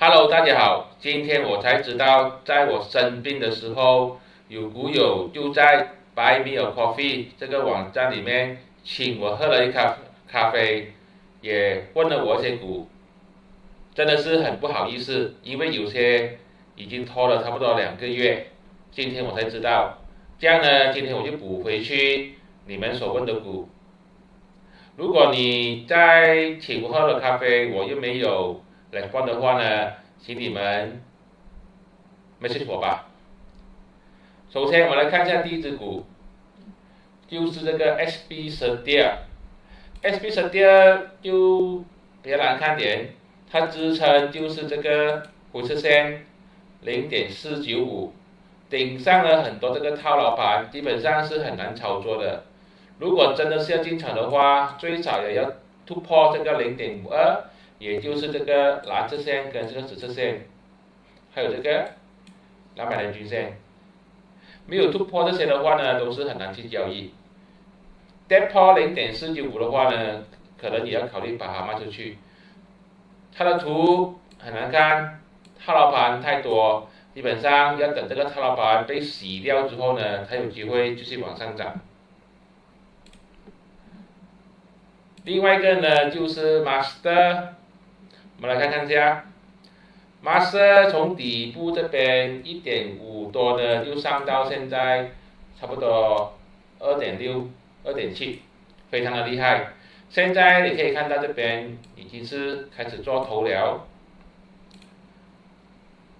Hello，大家好，今天我才知道，在我生病的时候，有股友就在 Buy Me a Coffee 这个网站里面请我喝了一咖啡，也问了我一些股，真的是很不好意思，因为有些已经拖了差不多2个月，今天我才知道，这样呢，今天我就补回去你们所问的股。如果你在请我喝了咖啡，我又没有respond的话呢，请你们 message 我吧。首先，我们来看一下第一只股，就是这个 SB 12。SB 12就比较难看点，它支撑就是这个五十线0.495，顶上了很多这个套牢盘，基本上是很难操作的。如果真的是要进场的话，最少也要突破这个0.52，也就是这个蓝色线跟这个紫色线，还有这个200人均线。没有突破这些的话呢，都是很难去交易。跌破0.495的话呢，可能也要考虑把它卖出去。它的图很难看，套牢盘太多，基本上要等这个套牢盘被洗掉之后呢，才有机会继续往上涨。另外一个呢，就是 Master， 我们来看看一下。Master 从底部这边1.5多呢，就上到现在差不多2.6、2.7，非常的厉害。现在你可以看到这边已经是开始做头了。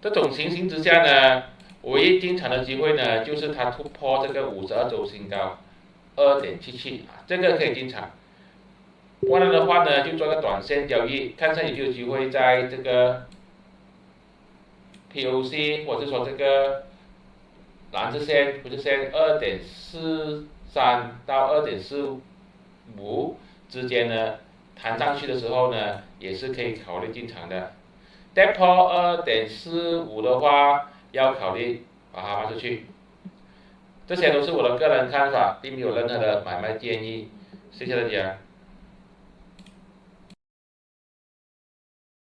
这种情形之下呢，唯一进场的机会呢，就是它突破这个52周新高2.77，这个可以进场。不然的话呢，就做个短线交易，看看有没有机会在这个 POC 或者说这个蓝色线、红色线2.43到2.45之间呢，弹上去的时候呢，也是可以考虑进场的。跌破2.45的话，要考虑把它卖出去。这些都是我的个人看法，并没有任何的买卖建议。谢谢大家。